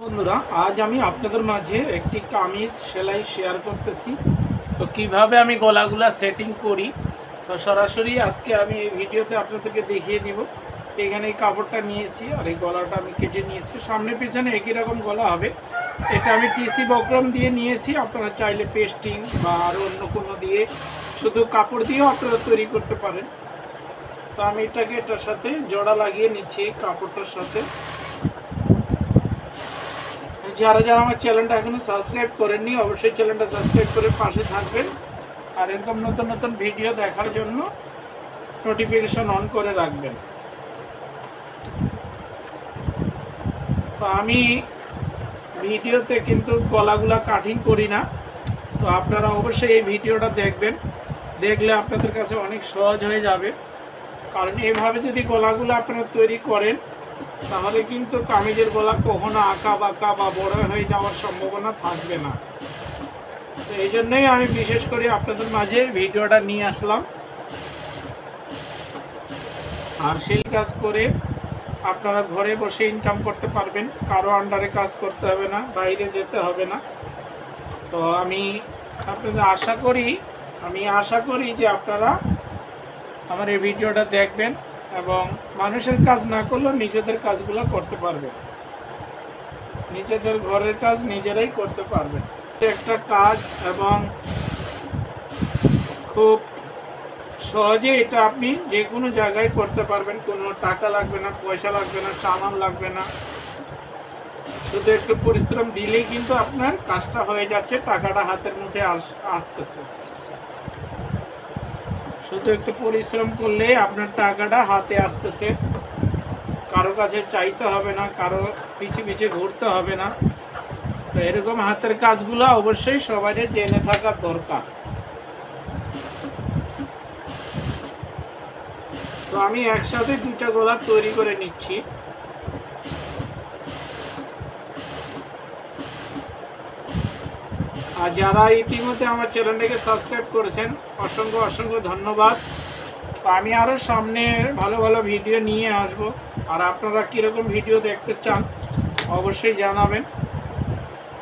বন্ধুরা, আজ আমি আপনাদের মাঝে একটি কামিজ সেলাই শেয়ার করতেছি। তো কিভাবে আমি গলাগুলা সেটিং করি, তো সরাসরি আজকে আমি এই ভিডিওতে আপনাদেরকে দেখিয়ে দিব। তো এখানে এই কাপড়টা নিয়েছি আর এই গলাটা আমি কেটে নিয়েছি। সামনে পিছনে একই রকম গলা হবে। এটা আমি টিসি বক্রম দিয়ে নিয়েছি। আপনারা চাইলে পেস্টিং বা আরও অন্য কোনো দিয়ে, শুধু কাপড় দিয়েও আপনারা তৈরি করতে পারেন। তো আমি এটার সাথে জোড়া লাগিয়ে নিচ্ছি কাপড়টার সাথে। যারা যারা আমার চ্যানেলটা এখনো সাবস্ক্রাইব করেননি, অবশ্যই চ্যানেলটা সাবস্ক্রাইব করে পাশে থাকবেন। আর এরকম নতুন নতুন ভিডিও দেখার জন্য নোটিফিকেশন অন করে রাখবেন। তো আমি ভিডিওতে কিন্তু গলাগুলা কাটিং করি না। তো আপনারা অবশ্যই এই ভিডিওটা দেখবেন, দেখলে আপনাদের কাছে অনেক সহজ হয়ে যাবে। কারণ এইভাবে যদি গলাগুলো আপনারা তৈরি করেন, তাহলে কিন্তু কামিজের গলা কখনো আঁকা বাঁকা বা বড় হয়ে যাওয়ার সম্ভাবনা থাকবে না। তো এই জন্যই আমি বিশেষ করে আপনাদের মাঝে ভিডিওটা নিয়ে আসলাম। আর সেই কাজ করে আপনারা ঘরে বসে ইনকাম করতে পারবেন, কারো আন্ডারে কাজ করতে হবে না, বাইরে যেতে হবে না। তো আমি আপনাদের আশা করি যে আপনারা আমার এই ভিডিওটা দেখবেন এবং মানুষের কাজ না করলেও নিজেদের কাজগুলো করতে পারবেন, নিজেদের ঘরের কাজ নিজেরাই করতে পারবেন। একটা কাজ এবং খুব সহজে এটা আপনি যে কোনো জায়গায় করতে পারবেন। কোনো টাকা লাগবে না, পয়সা লাগবে না, সামান লাগবে না। শুধু একটু পরিশ্রম দিলেই কিন্তু আপনার কাজটা হয়ে যাচ্ছে, টাকাটা হাতের মুঠে আসতেছে। শুধু একটু পরিশ্রম করলেই আপনার টাকাটা হাতে আসতেছে। কারো কাছে চাইতে হবে না, কারো পিছে পিছে ঘুরতে হবে না। তো এরকম হাতের কাজগুলো অবশ্যই সবাই জেনে থাকা দরকার। তো আমি একসাথে দুইটা গলা তৈরি করে নিচ্ছি। আর যারা ইতিমধ্যে আমার চ্যানেলটাকে সাবস্ক্রাইব করেছেন, অসংখ্য অসংখ্য ধন্যবাদ। তো আমি আরও সামনে ভালো ভালো ভিডিও নিয়ে আসব। আর আপনারা কীরকম ভিডিও দেখতে চান অবশ্যই জানাবেন,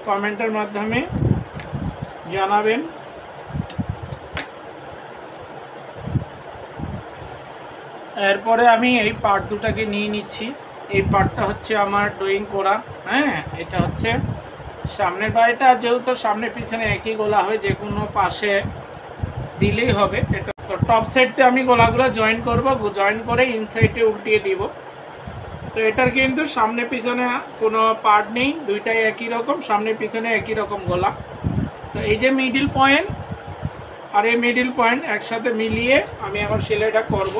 কমেন্টের মাধ্যমে জানাবেন। এরপরে আমি এই পার্ট দুটাকে নিয়ে নিচ্ছি। এই পার্টটা হচ্ছে আমার ড্রয়িং করা। এটা হচ্ছে সামনের বাড়িটা, যেহেতু সামনে পিছনে একই গলা হয়, যে কোনো পাশে দিলেই হবে। এটা তো টপ সাইডতে আমি গলাগুলো জয়েন করব, জয়েন করে ইনসাইডে উল্টিয়ে দিব। তো এটার কিন্তু সামনে পিছনে কোনো পার্ট নেই, দুইটাই একই রকম, সামনে পিছনে একই রকম গলা। তো এই যে মিডিল পয়েন্ট আর এই মিডিল পয়েন্ট একসাথে মিলিয়ে আমি এখন সেলাইটা করব।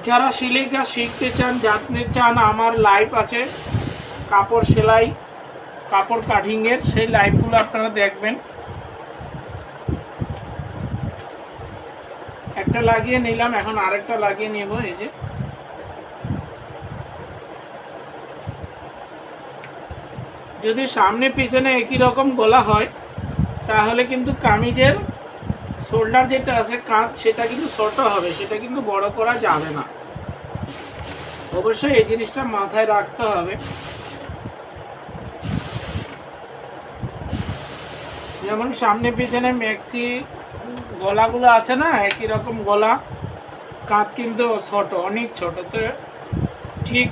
যারা সেলাই কাজ শিখতে চান, জানতে চান, আমার লাইভ আছে কাপড় সেলাই, কাপড় কাটিংয়ের, সেই লাইভগুলো আপনারা দেখবেন। একটা লাগিয়ে নিলাম, এখন আরেকটা লাগিয়ে নেব। এই যে যদি সামনে পিছনে একই রকম গলা হয়, তাহলে কিন্তু কামিজের শোল্ডার যেটা আছে কাঁধ, সেটা কিন্তু ছোট হবে, সেটা কিন্তু বড় করা যাবে না। অবশ্যই এই জিনিসটা মাথায় রাখতে হবে। যেমন সামনে পিছনে ম্যাক্সি গলাগুলো আছে না, একই রকম গলা, কাঁধ কিন্তু ছোট, অনেক ছোট। তো ঠিক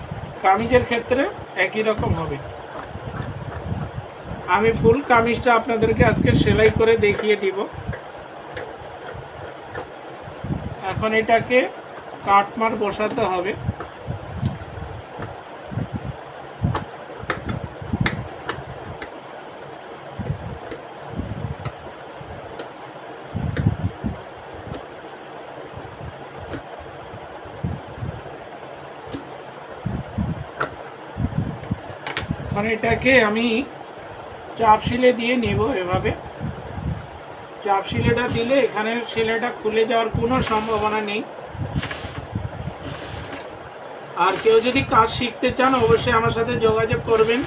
কামিজের ক্ষেত্রে একই রকম হবে। আমি ফুল কামিজটা আপনাদেরকে আজকে সেলাই করে দেখিয়ে দিব। এখন এটাকে কাটমার বসাতে হবে। এখন এটাকে আমি চাপ সিলে দিয়ে নেব। এভাবে চাপ সিলেটা দিলে এখানে সেলাইটা খুলে যাওয়ার কোনো সম্ভাবনা নেই। আর কেউ যদি কাজ শিখতে চান অবশ্যই আমার সাথে যোগাযোগ করবেন।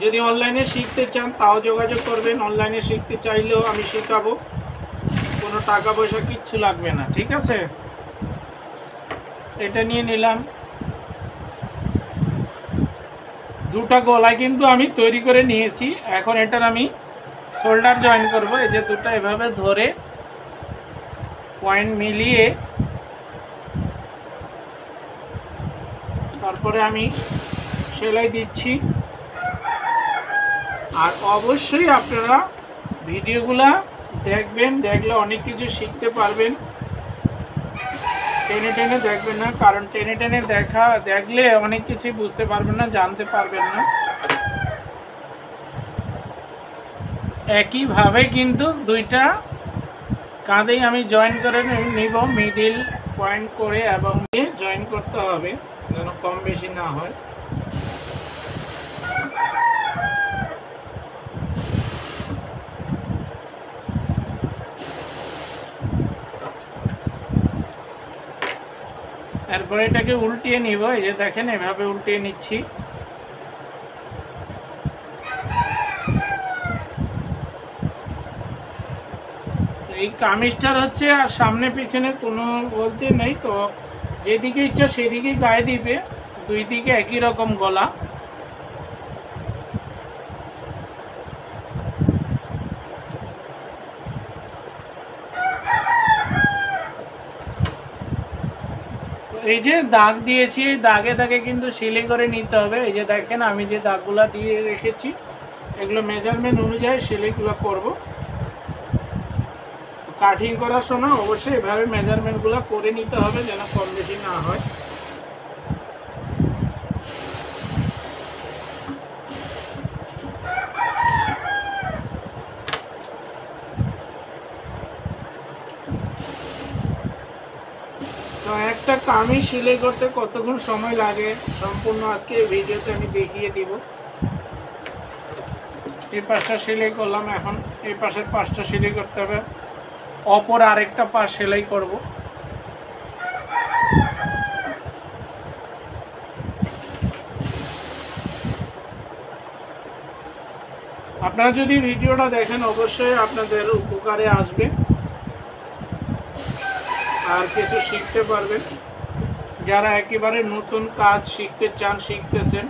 যদি অনলাইনে শিখতে চান তাও যোগাযোগ করবেন, অনলাইনে শিখতে চাইলেও আমি শেখাবো, কোনো টাকা পয়সা কিচ্ছু লাগবে না, ঠিক আছে। এটা নিয়ে নিলাম। দুটা গলা কিন্তু আমি তৈরি করে নিয়েছি। এখন এটার আমি শোল্ডার জয়েন করব। এই যে দুটো এভাবে ধরে পয়েন্ট মিলিয়ে তারপরে আমি সেলাই দিচ্ছি। আর অবশ্যই আপনারা ভিডিওগুলা দেখবেন, দেখলে অনেক কিছু শিখতে পারবেন। টেনে টেনে দেখবেন না, কারণ টেনে টেনে দেখলে অনেক কিছুই বুঝতে পারবেন না, জানতে পারবেন না। একইভাবে কিন্তু দুইটা কাঁধেই আমি জয়েন করে নিব, মিডিল পয়েন্ট করে এবং জয়েন করতে হবে যেন কম বেশি না হয়। এরপরে এটাকে উল্টিয়ে নিব। এই যে দেখেন এভাবে উল্টিয়ে নিচ্ছি। এই কামিজটার হচ্ছে আর সামনে পিছনে কোনো বলতে নেই, তো যেদিকে ইচ্ছা সেদিকে গায়ে দিবে, দুই দিকে একই রকম গলা। এই যে দাগ দিয়েছি, এই দাগে দাগে কিন্তু সেলাই করে নিতে হবে। এই যে দেখেন আমি যে দাগগুলা দিয়ে রেখেছি এগুলো মেজারমেন্ট অনুযায়ী সেলাইগুলো করব। কাটিং করার সময় অবশ্যই এভাবে মেজারমেন্টগুলো করে নিতে হবে যেন কম বেশি না হয়। তো একটা কামিজ সেলাই করতে কতক্ষণ সময় লাগে সম্পূর্ণ আজকে এই ভিডিওতে আমি দেখিয়ে দিব। এই পাশটা সেলাই করলাম, এখন এই পাশের পাশটা সেলাই করতে হবে, অপর আরেকটা পাশ সেলাই করব। আপনারা যদি ভিডিওটা দেখেন অবশ্যই আপনাদের উপকারে আসবে আর কিছু শিখতে পারবেন। যারা একেবারে নতুন কাজ শিখতে চান, শিখতেছেন,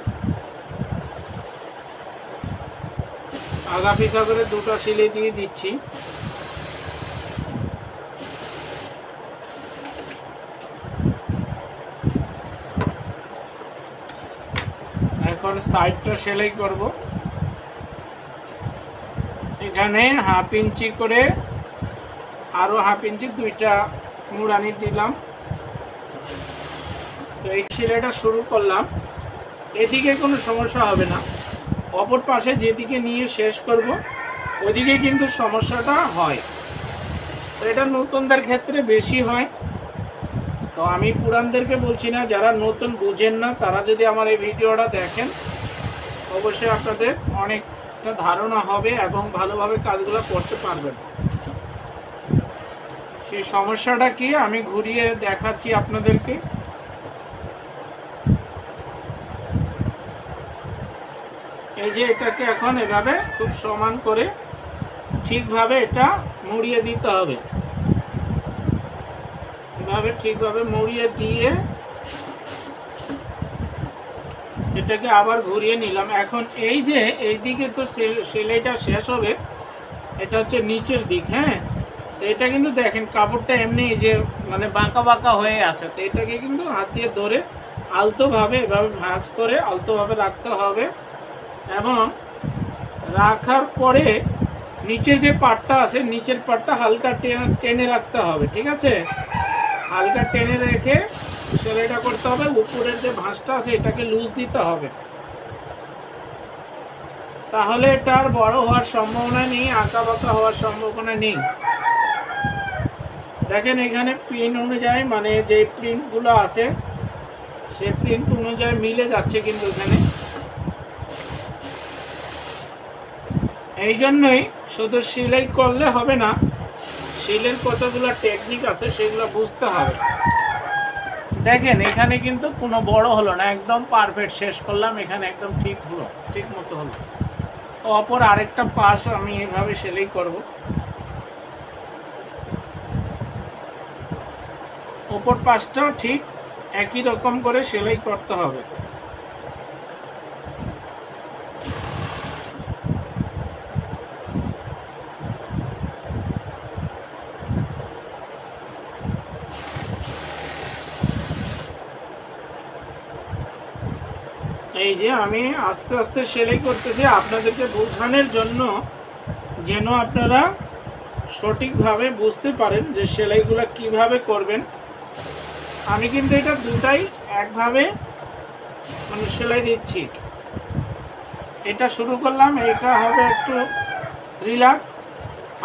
আগা পিছা করে দুটো সেলাই দিয়ে দিচ্ছি। এখন সাইডটা সেলাই করব। এখানে হাফ ইঞ্চি করে আরো হাফ ইঞ্চি দুইটা মুড়ানি দিলাম। তো এই সেলাইটা শুরু করলাম। এদিকে কোনো সমস্যা হবে না, অপর পাশে যেদিকে নিয়ে শেষ করব ওইদিকে কিন্তু সমস্যাটা হয়। তো এটা নতুনদের ক্ষেত্রে বেশি হয়, তো আমি পুরানদেরকে বলছি না, যারা নতুন বুঝেন না তারা যদি আমার এই ভিডিওটা দেখেন অবশ্যই আপনাদের অনেকটা ধারণা হবে এবং ভালোভাবে কাজগুলো করতে পারবেন। সেই সমস্যাটা কি আমি ঘুরিয়ে দেখাচ্ছি আপনাদেরকে। এই যে এটাকে এখন এভাবে খুব সমান করে ঠিকভাবে এটা মুড়িয়ে দিতে হবে। এভাবে ঠিকভাবে মুড়িয়ে দিয়ে এটাকে আবার ঘুরিয়ে নিলাম। এখন এই যে এই দিকে তো সেলাইটা শেষ হবে, এটা হচ্ছে নিচের দিক। হ্যাঁ, তো এটা কিন্তু দেখেন কাপড়টা এমনি যে মানে বাঁকা বাঁকা হয়ে আছে, তো এটাকে কিন্তু হাত দিয়ে ধরে আলতোভাবে এভাবে ভাঁজ করে আলতোভাবে রাখতে হবে। এবং রাখার পরে নিচে যে পাটটা আছে নিচের পাটটা হালকা টেনে রাখতে হবে, ঠিক আছে। হালকা টেনে রেখে সেলাইটা করতে হবে। উপরের যে ভাঁজটা আছে এটাকে লুজ দিতে হবে, তাহলে এটা আর বড় হওয়ার সম্ভাবনা নেই, আঁকা বাঁকা হওয়ার সম্ভাবনা নেই। দেখেন এখানে প্রিন্ট অনুযায়ী মানে যে প্রিন্টগুলো আছে সেই প্রিন্ট অনুযায়ী মিলে যাচ্ছে, কিন্তু এখানে এই জন্যই শুধু সেলাই করলে হবে না, সেলাইয়ের কতগুলো টেকনিক আছে সেগুলো বুঝতে হবে। দেখেন এখানে কিন্তু কোনো বড় হলো না, একদম পারফেক্ট শেষ করলাম, এখানে একদম ঠিক হলো, ঠিক মতো হলো। তো অপর আরেকটা পাশ আমি এভাবে সেলাই করব। ওপর পাশটাও ঠিক একই রকম করে সেলাই করতে হবে। এই যে আমি আস্তে আস্তে সেলাই করতেছি আপনাদেরকে বোঝানোর জন্য, যেন আপনারা সঠিকভাবে বুঝতে পারেন যে সেলাইগুলো কিভাবে করবেন। আমি কিন্তু এটা দুটাই একভাবে মানে সেলাই দিচ্ছি। এটা শুরু করলাম, এটা হবে একটু রিল্যাক্স,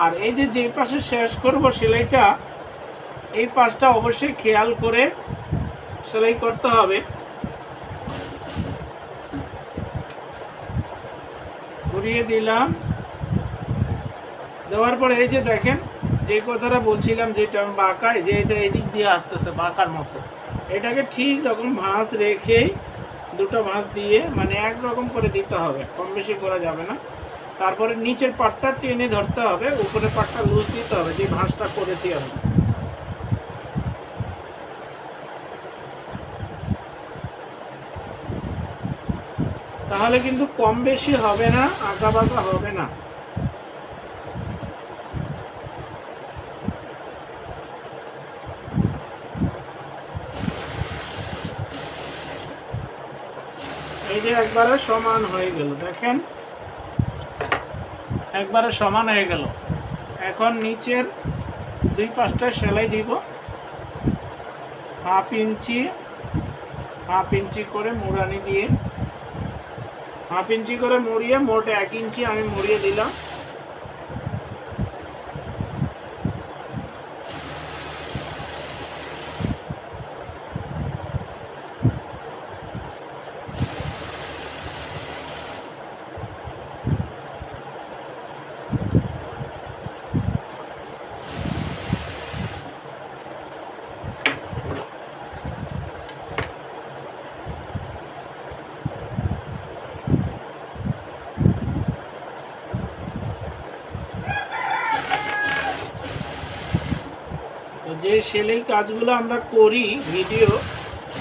আর এই যে যে পাশে শেষ করব সেলাইটা, এই পাশটা অবশ্যই খেয়াল করে সেলাই করতে হবে। ঘুরিয়ে দিলাম, দেওয়ার পরে এই যে দেখেন যে কথাটা বলছিলাম, যেটা বাঁকায়, যে এটা এদিক দিয়ে আসতেছে বাঁকার মতো, এটাকে ঠিক রকম ভাঁজ রেখেই দুটো ভাঁজ দিয়ে মানে একরকম করে দিতে হবে, কম বেশি করা যাবে না। তারপরে নিচের পাটটা টেনে ধরতে হবে, উপরের পাটটা লুজ দিতে হবে, যে ভাঁজটা করেছি আমি। তাহলে কিন্তু কম বেশি হবে না, আঁকা বাঁকা হবে না। এই যে একবারে সমান হয়ে গেল, দেখেন একবারে সমান হয়ে গেল। এখন নিচের দুই পাশটা সেলাই দিব, হাফ ইঞ্চি করে মুড়ানি দিয়ে, হাফ ইঞ্চি করে মুড়িয়ে মোট 1 ইঞ্চি আমি মুড়িয়ে দিলাম। যে সেলাই কাজগুলো আমরা করি ভিডিও,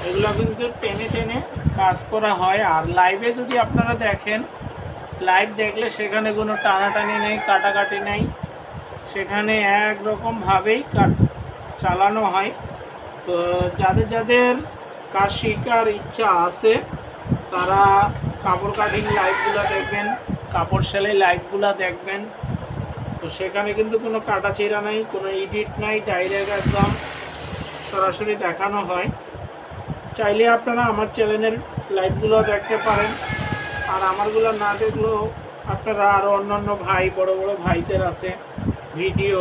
এগুলো কিন্তু টেনে টেনে কাজ করা হয়। আর লাইভে যদি আপনারা দেখেন, লাইভ দেখলে সেখানে কোনো টানাটানি নেই, কাটাকাটি নেই, সেখানে একরকমভাবেই কাজ চালানো হয়। তো যাদের যাদের কাজ শেখার ইচ্ছা আছে তারা কাপড় কাটিং লাইভগুলো দেখবেন, কাপড় সেলাই লাইভগুলো দেখবেন। তো সেখানে কিন্তু কোনো কাটাচিড়া নাই, কোনো এডিট নাই, ডাইরেক্ট একদম সরাসরি দেখানো হয়। চাইলে আপনারা আমার চ্যানেলের লাইভগুলো দেখতে পারেন, আর আমারগুলো না দেখলেও আপনারা আরও অন্যান্য ভাই, বড় বড় ভাইদের আছে ভিডিও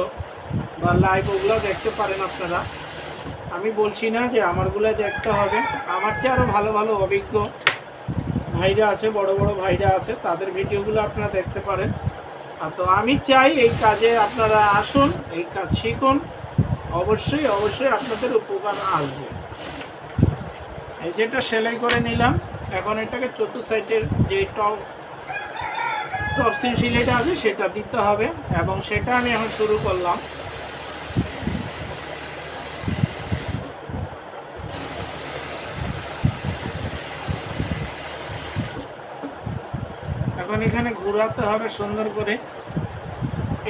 বা লাইভ, ওগুলো দেখতে পারেন আপনারা। আমি বলছি না যে আমারগুলো দেখতে হবে, আমার চেয়ে আরও ভালো ভালো অভিজ্ঞ ভাইরা আছে, বড় বড় ভাইরা আছে, তাদের ভিডিওগুলো আপনারা দেখতে পারেন। তো আমি চাই এই কাজে আপনারা আসুন, এই কাজ শিখুন, অবশ্যই অবশ্যই আপনাদের উপকার আসবে। এই যেটা সেলাই করে নিলাম, এখন এটাকে চতুর্থ সাইডের যে টপ সিল সেলাইটা আছে সেটা দিতে হবে, এবং সেটা আমি এখন শুরু করলাম। এখন এখানে ঘোরাতে হবে সুন্দর করে।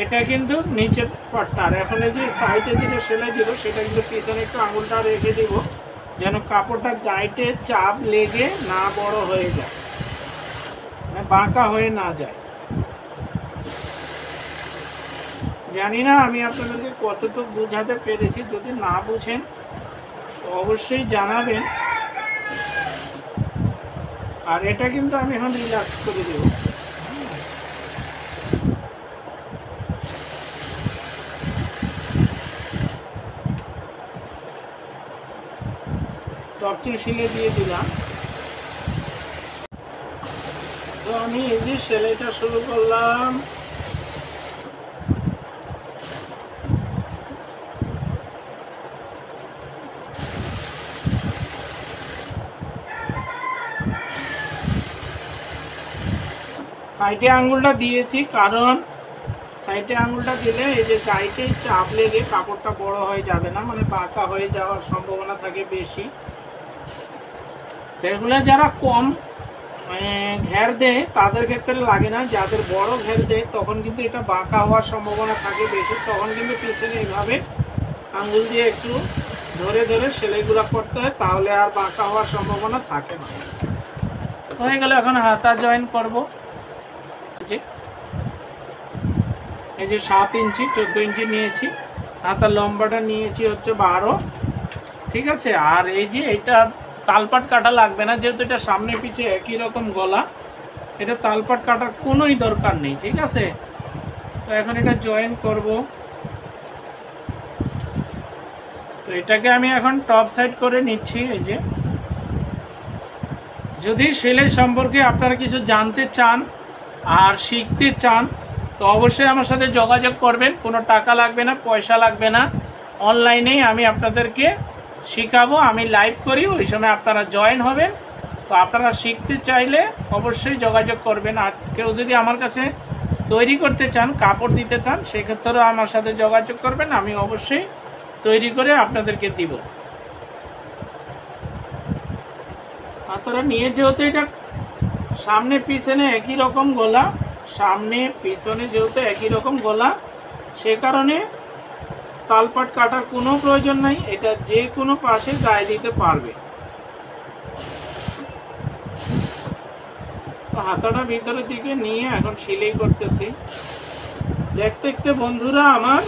এটা কিন্তু নিচের পাটটা, আর এখন এই যে সাইডে যেটা সেলাই দিব সেটা কিন্তু পিছনে একটু আঙুলটা রেখে দিব, যেন কাপড়টা গাইটে চাপ লেগে না বড় হয়ে যায়, বাঁকা হয়ে না যায়। জানি না আমি আপনাদেরকে কতটুকু বোঝাতে পেরেছি, যদি না বুঝেন তো অবশ্যই জানাবেন। আর এটা কিন্তু আমি এখন রিল্যাক্স করে দেব। টপচিং সিলে দিয়ে দিলাম। তো আমি এই যে সেলাইটা শুরু করলাম। সাইডে আঙ্গুলটা দিয়েছি কারণ সাইডে আঙুলটা দিলে এই যে গাইতে চাপ লেগে কাপড়টা বড় হয়ে যাবে না, মানে বাঁকা হয়ে যাওয়ার সম্ভাবনা থাকে বেশি। তো এগুলো যারা কম ঘের দেয় তাদের ক্ষেত্রে লাগে না, যাদের বড় ঘের দেয় তখন কিন্তু এটা বাঁকা হওয়ার সম্ভাবনা থাকে বেশি। তখন কিন্তু পিছনে এইভাবে আঙুল দিয়ে একটু ধরে ধরে সেলাইগুলো করতে হয়, তাহলে আর বাঁকা হওয়ার সম্ভাবনা থাকে না। হয়ে গেলে এখন হাতা জয়েন করব। এই যে 7 ইঞ্চি 14 ইঞ্চি নিয়েছি, হাতার লম্বাটা নিয়েছি হচ্ছে 12, ঠিক আছে। আর এই যে এটা তালপাট কাটা লাগবে না, যেহেতু এটা সামনে পিছে একই রকম গলা, এটা তালপাট কাটার কোনোই দরকার নেই, ঠিক আছে। তো এখন এটা জয়েন করব। তো এটাকে আমি এখন টপ সাইড করে নিচ্ছি। এই যে যদি সেলাই সম্পর্কে আপনারা কিছু জানতে চান আর শিখতে চান তো অবশ্যই আমার সাথে যোগাযোগ করবেন, কোনো টাকা লাগবে না, পয়সা লাগবে না, অনলাইনেই আমি আপনাদেরকে শেখাবো। আমি লাইভ করি, ওই সময় আপনারা জয়েন হবেন। তো আপনারা শিখতে চাইলে অবশ্যই যোগাযোগ করবেন। আর কেউ যদি আমার কাছে তৈরি করতে চান, কাপড় দিতে চান, সেক্ষেত্রেও আমার সাথে যোগাযোগ করবেন, আমি অবশ্যই তৈরি করে আপনাদেরকে দিব। আপনারা নিয়ে যেহেতু এটা সামনে পিছনে একই রকম গলা, সামনে পিছনে যেহেতু একই রকম গলা, সে কারণে তালপাট কাটার কোনো প্রয়োজন নাই, এটা যে কোনো পাশে গায়ে দিতে পারবে। তো হাতাটা ভিতরের দিকে নিয়ে এখন সেলাই করতেছি। দেখতে দেখতে বন্ধুরা আমার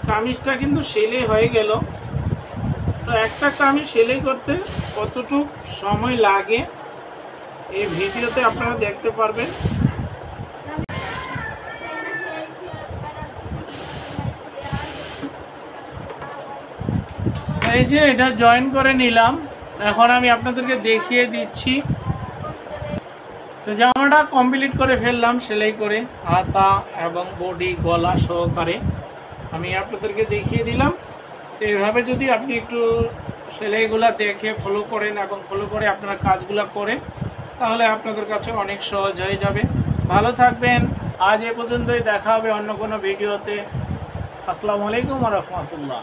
কামিজটা কিন্তু সেলাই হয়ে গেল। তো একটা কামিজ সেলাই করতে কতটুকু সময় লাগে এই ভিডিওতে আপনারা দেখতে পারবেন। এই যে এটা জয়েন করে নিলাম, এখন আমি আপনাদেরকে দেখিয়ে দিচ্ছি। তো জামাটা কমপ্লিট করে ফেললাম সেলাই করে, হাতা এবং বডি গলা সহকারে আমি আপনাদেরকে দেখিয়ে দিলাম। তো এইভাবে যদি আপনি একটু সেলাইগুলা দেখে ফলো করেন এবং ফলো করে আপনারা কাজগুলো করেন, তাহলে আপনাদের কাছে অনেক সহজ হয়ে যাবে। ভালো থাকবেন, আজ এ পর্যন্তই, দেখা হবে অন্য কোনো ভিডিওতে। আসসালামু আলাইকুম ওয়া রাহমাতুল্লাহ।